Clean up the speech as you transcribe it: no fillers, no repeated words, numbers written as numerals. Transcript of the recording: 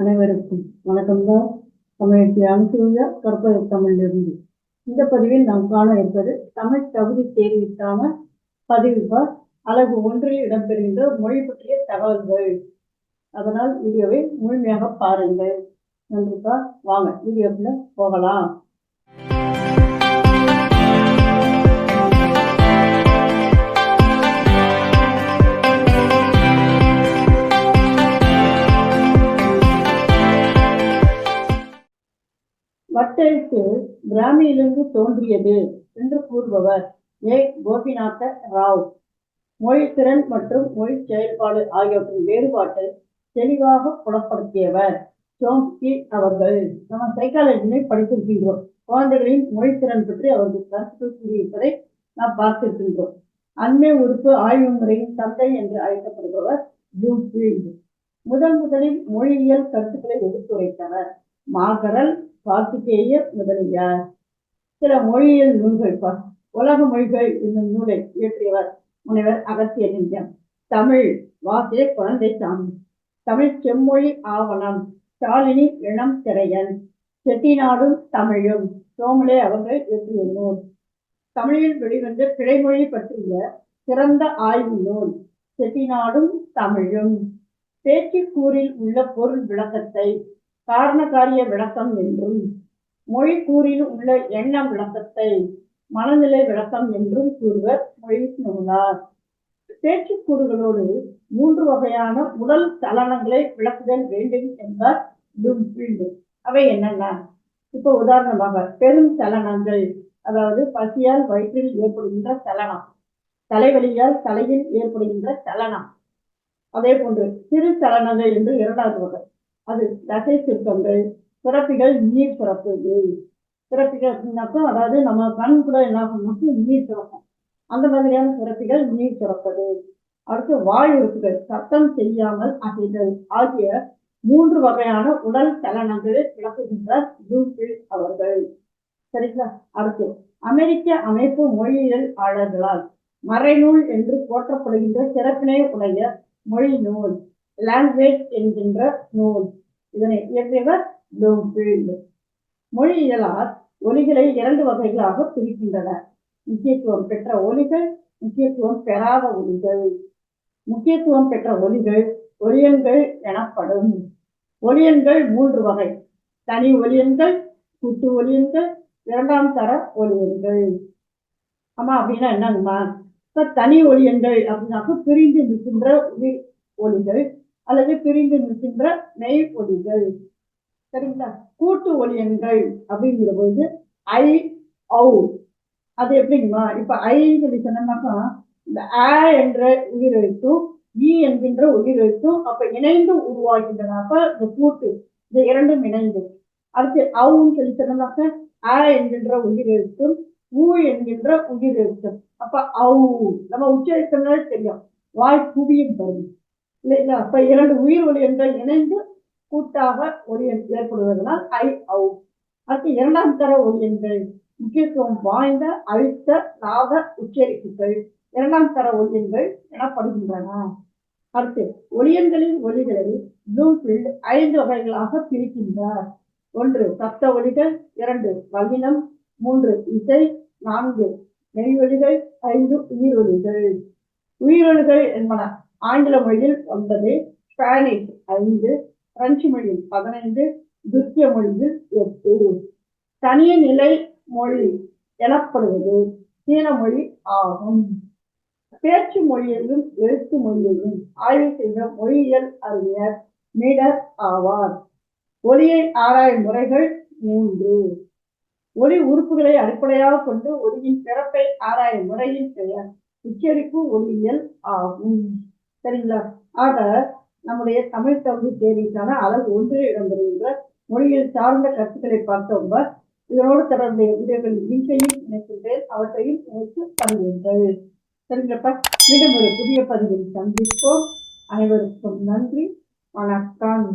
அனைவருக்கும் வணக்கம்தான். தமிழ் அனுப்பியுள்ள கற்பக தமிழிலிருந்து இந்த பதிவில் நாம் காண இருப்பது தமிழ் தகுதி தேர்விற்கான பதிவுகள் அலகு 1 இடம்பெறுகின்ற மொழி பற்றிய தகவல்கள். அதனால் வீடியோவை முழுமையாக பாருங்கள். நன்றிப்பா. வாங்க வீடியோக்குள்ள போகலாம். வட்டெழுத்து பிராமியிலிருந்து தோன்றியது என்று கூறுபவர் ஏ. கோபிநாத ராவ். மொழித்திறன் மற்றும் மொழி செயல்பாடு ஆகியவற்றின் வேறுபாட்டை தெளிவாக புலப்படுத்தியவர் சோம்ஸ்கி அவர்கள். நம்ம சைக்காலஜியை படித்திருக்கின்றோம். குழந்தைகளின் மொழித்திறன் பற்றி அவர்கள் கருத்துக்கள் கூறியிருப்பதை நாம் பார்த்திருக்கின்றோம். அண்மை உறுப்பு ஆய்வு முறையின் தந்தை என்று அழைக்கப்படுபவர் ப்ளூம்ஃபீல்ட். முதலில் மொழியியல் கருத்துக்களை எடுத்துரைத்தவர் மாகரல், கார்த்திகேயர் முதலியார். சில மொழியியல் நூல்கள் உலக மொழிகள் என்னும் நூலை இயற்றியவர் முனைவர் அகத்தியலிங்கம். தமிழ் வாசே குழந்தைசாமி. தமிழ் செம்மொழி ஆவணம் ஸ்டாலினி இளம் திரையன். செட்டிநாடும் தமிழும் சோமலே அவர்கள் இயற்றிய நூல். தமிழில் வெளிவந்த பிழைமொழி பற்றிய சிறந்த ஆய்வு நூல் செட்டிநாடும் தமிழும். பேச்சுக்கூறில் உள்ள பொருள் விளக்கத்தை காரணகாரிய விளக்கம் என்றும், மொழி கூறில் உள்ள எண்ண விளக்கத்தை மனநிலை விளக்கம் என்றும் கூறுவர் மொழி நூலார். பேச்சுக்கூறுகளோடு 3 வகையான உடல் சலனங்களை விளக்குதல் வேண்டும் என்பார் ப்ளூம்ஃபீல்ட். அவை என்னென்ன? இப்போ உதாரணமாக பெரும் சலனங்கள், அதாவது பசியால் வயிற்றில் ஏற்படுகின்ற சலனம், தலைவலியால் தலையில் ஏற்படுகின்ற சலனம். அதே போன்று சிறு சலனங்கள் என்று 2வது வகை, அது தசை சுருக்கங்கள், சுரப்பிகள் நீர் சுரப்புது. சுரப்பிகள் அதாவது நம்ம கண் கூட என்ன பண்ணும், நீர் சுரக்கும். அந்த மாதிரியான சுரப்பிகள் நீர் சுரப்பது. அடுத்து வாய் உறுப்புகள் சத்தம் செய்யாமல் அசைதல் ஆகிய 3 வகையான உடல் சலனங்களை விளக்குகின்றார் ப்ளூம்ஃபீல்ட் அவர்கள். சரிங்களா? அடுத்து அமெரிக்க அமைப்பு மொழியியல் ஆளர்களால் மறைநூல் என்று போற்றப்படுகின்ற சிறப்பினை உடைய மொழி நூல் லாங்குவேஜ் என்கின்ற நூல். இதனை இயற்றியவர் ப்ளூம்ஃபீல்ட். மொழியியலார் ஒலிகளை 2 வகைகளாக பிரிக்கின்றனர். முக்கியத்துவம் பெற்ற ஒலிகள், முக்கியத்துவம் பெறாத ஒலிகள். முக்கியத்துவம் பெற்ற ஒலிகள் ஒலியன்கள் எனப்படும். ஒலியன்கள் 3 வகை: தனி ஒலியன்கள், கூட்டு ஒலியன்கள், 2ஆம் தர ஒலியன்கள். ஆமா, அப்படின்னா என்னங்கம்மா? இப்ப தனி ஒலியன்கள் அப்படின்னாக்க பிரிந்து நிற்கின்ற ஒலிகள் அல்லது பிரிந்து நிற்கின்ற மெய் ஒலிகள். சரிங்களா? கூட்டு ஒலியன்கள் அப்படிங்கிற போது ஐ, ஔ. அது எப்படிங்கம்மா? இப்ப ஐன்னு சொல்லி சொன்னாக்கா இந்த ஆ என்ற உயிரெழுத்தும் ஈ என்கின்ற உயிரெழுத்தும் அப்ப இணைந்து உருவாகின்றன. அப்ப இந்த கூட்டு, இந்த 2ம் இணைந்து. அடுத்து ஔன்னு சொல்லி சொன்னாக்க ஆ என்கின்ற உயிரெழுத்தும் ஊ என்கின்ற உயிரெழுத்தும். அப்ப ஔ நம்ம உச்சரித்தோம்னாலே தெரியும், வாய் குவியும் தரும் இல்லைங்களா? அப்ப 2 உயிர் ஒலியன்கள் இணைந்து கூட்டாக ஒலியன் ஏற்படுவதனால் ஐ, ஔ. அடுத்து 2ஆம் தர ஒலியன்கள் முக்கியத்துவம் வாய்ந்த அழுத்த நாத உச்சரிப்புகள் 2ஆம் தர ஒலியன்கள் எனப்படுகின்றன. அடுத்து ஒலியன்களின் ஒலிகளை ப்ளூம்ஃபீல்ட் 5 வகைகளாக பிரிக்கின்றார். 1 சப்த ஒலிகள், 2 வல்லினம், 3 இசை, 4 மெய்யொலிகள், 5 உயிரொலிகள். உயிரொலிகள் என்பன ஆங்கில மொழியில் 9, ஸ்பானிஷ் 5, பிரெஞ்சு மொழியில் 15, துருக்கிய மொழியில் 8. தனிய நிலை மொழி எனப்படுவது சீன மொழி ஆகும். பேச்சு மொழியிலும் எழுத்து மொழியிலும் ஆய்வு செய்த மொழியியல் அறிஞர் மீடர் ஆவார். ஒலியை ஆராயும் முறைகள் 3. ஒலி உறுப்புகளை அடிப்படையாக கொண்டு ஒலியின் பிறப்பை ஆராயும் முறையின் பெயர் உச்சரிப்பு ஒலியியல் ஆகும். சரிங்களா? ஆக நம்முடைய தமிழ் தகுதி தேர்விற்கான அலகு 1 இடம்பெறுகின்ற மொழியில் சார்ந்த கருத்துக்களை பார்த்தோம். இதனோடு தொடர்புடைய வீடியோக்களின் லிங்கையும் இணைக்கின்றேன். அவற்றையும் இணைத்து பதிவுங்கள். சரிங்களப்பா? மீண்டும் ஒரு புதிய பதிவில் சந்திப்போம். அனைவருக்கும் நன்றி. வணக்கம்.